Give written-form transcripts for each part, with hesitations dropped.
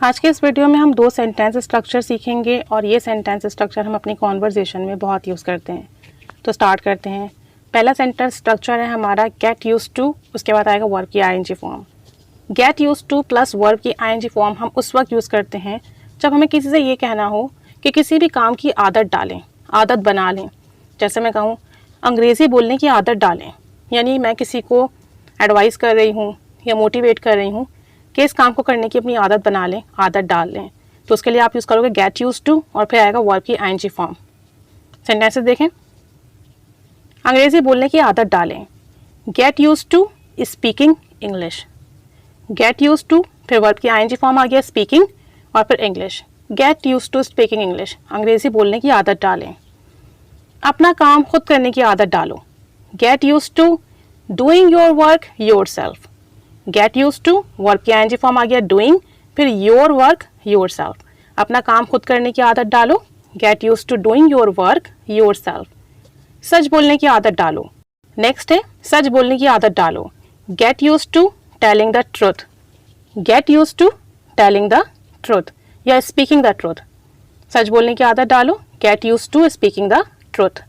आज के इस वीडियो में हम दो सेंटेंस स्ट्रक्चर सीखेंगे और ये सेंटेंस स्ट्रक्चर हम अपनी कॉन्वर्जेशन में बहुत यूज़ करते हैं। तो स्टार्ट करते हैं। पहला सेंटेंस स्ट्रक्चर है हमारा गेट यूज्ड टू, उसके बाद आएगा वर्ब की ING form. Get used to plus verb की आईएनजी फॉर्म हम उस वक्त यूज़ करते हैं जब हमें किसी से ये कहना हो कि किसी भी काम की आदत डालें, आदत बना लें। जैसे मैं कहूँ अंग्रेज़ी बोलने की आदत डालें, यानी मैं किसी को एडवाइस कर रही हूँ या मोटिवेट कर रही हूँ कि इस काम को करने की अपनी आदत बना लें, आदत डाल लें। तो उसके लिए आप यूज़ करोगे गेट यूज्ड टू और फिर आएगा वर्ब की आईएनजी फॉर्म। सेंटेंसेस देखें। अंग्रेज़ी बोलने की आदत डालें, get used to speaking English. Get used to फिर वर्ब की आईएनजी फॉर्म आ गया स्पीकिंग और फिर English. Get used to speaking English, अंग्रेज़ी बोलने की आदत डालें। अपना काम खुद करने की आदत डालो, get used to doing your work yourself. Get used to verb की आईएनजी फॉर्म आ गया डूइंग फिर योर वर्क योरसेल्फ। अपना काम खुद करने की आदत डालो, get used to doing your work yourself. सच बोलने की आदत डालो, नेक्स्ट है सच बोलने की आदत डालो, get used to telling the truth. Get used to telling the truth या स्पीकिंग द ट्रुथ। सच बोलने की आदत डालो, get used to speaking the truth.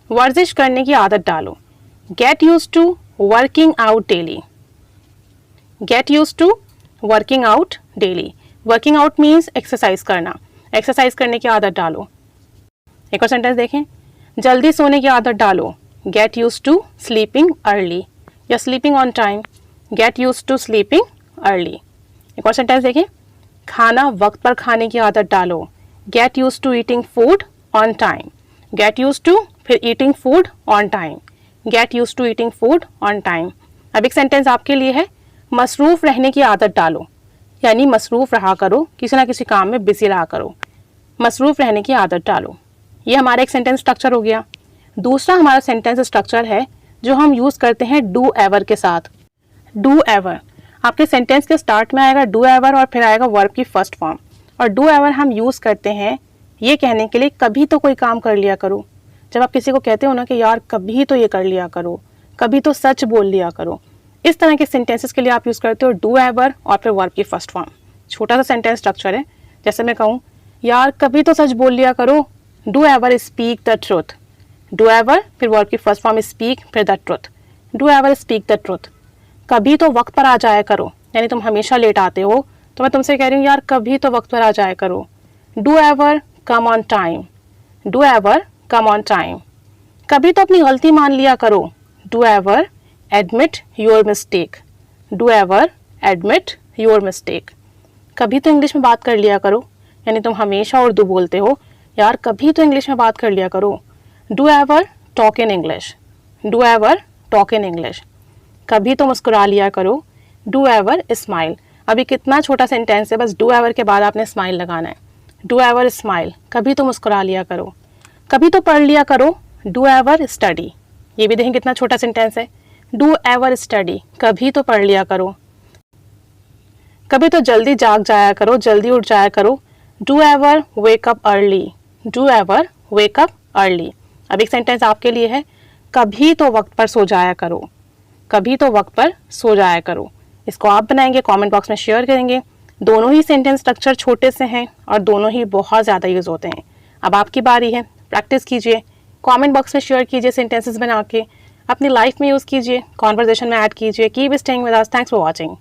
वर्जिश करने की आदत डालो, get used to working out daily. Get used to working out daily. Working out means exercise करना, एक्सरसाइज करने की आदत डालो। एक और सेंटेंस देखें। जल्दी सोने की आदत डालो, get used to sleeping early या sleeping on time. Get used to sleeping early. एक और सेंटेंस देखें। खाना वक्त पर खाने की आदत डालो, get used to eating food on time. Get used to फिर eating food on time. Get used to eating food on time. अब एक सेंटेंस आपके लिए है, मसरूफ़ रहने की आदत डालो, यानी मसरूफ़ रहा करो, किसी ना किसी काम में बिजी रहा करो। मसरूफ़ रहने की आदत डालो। ये हमारा एक सेंटेंस स्ट्रक्चर हो गया। दूसरा हमारा सेंटेंस स्ट्रक्चर है जो हम यूज़ करते हैं डू एवर के साथ। डू एवर आपके सेंटेंस के स्टार्ट में आएगा डू एवर और फिर आएगा वर्ब की फर्स्ट फॉर्म। और डू एवर हम यूज़ करते हैं ये कहने के लिए कभी तो कोई काम कर लिया करो। जब आप किसी को कहते हो ना कि यार कभी तो ये कर लिया करो, कभी तो सच बोल लिया करो, इस तरह के सेंटेंसेस के लिए आप यूज़ करते हो डू एवर और फिर वर्ब की फर्स्ट फॉर्म। छोटा सा सेंटेंस स्ट्रक्चर है। जैसे मैं कहूँ यार कभी तो सच बोल लिया करो, do ever speak the truth. Do ever फिर वर्ब की फर्स्ट फॉर्म स्पीक फिर the truth. Do ever speak the truth. कभी तो वक्त पर आ जाया करो, यानी तुम हमेशा लेट आते हो, तो मैं तुमसे कह रही हूँ यार कभी तो वक्त पर आ जाया करो। Do ever come on time. Do ever come on time. कभी तो अपनी गलती मान लिया करो, do ever admit your mistake. Do ever admit your mistake. कभी तो इंग्लिश में बात कर लिया करो, यानी तुम हमेशा उर्दू बोलते हो, यार कभी तो इंग्लिश में बात कर लिया करो। Do ever talk in English. Do ever talk in English. कभी तो मुस्कुरा लिया करो, डू एवर स्माइल। अभी कितना छोटा सेंटेंस है, बस डू एवर के बाद आपने स्माइल लगाना है। डू एवर स्माइल, कभी तो मुस्कुरा लिया करो। कभी तो पढ़ लिया करो, डू एवर स्टडी। ये भी देखें कितना छोटा सेंटेंस है। डू एवर स्टडी, कभी तो पढ़ लिया करो। कभी तो जल्दी जाग जाया करो, जल्दी उठ जाया करो, do ever wake up early. Do ever wake up early. अब एक सेंटेंस आपके लिए है, कभी तो वक्त पर सो जाया करो। कभी तो वक्त पर सो जाया करो। इसको आप बनाएंगे, कमेंट बॉक्स में शेयर करेंगे। दोनों ही सेंटेंस स्ट्रक्चर छोटे से हैं और दोनों ही बहुत ज़्यादा यूज़ होते हैं। अब आपकी बारी है, प्रैक्टिस कीजिए, कमेंट बॉक्स में शेयर कीजिए सेंटेंसेस बना के, अपनी लाइफ में यूज़ कीजिए, कॉन्वर्जेशन में ऐड कीजिए। Keep staying with us. Thanks for watching.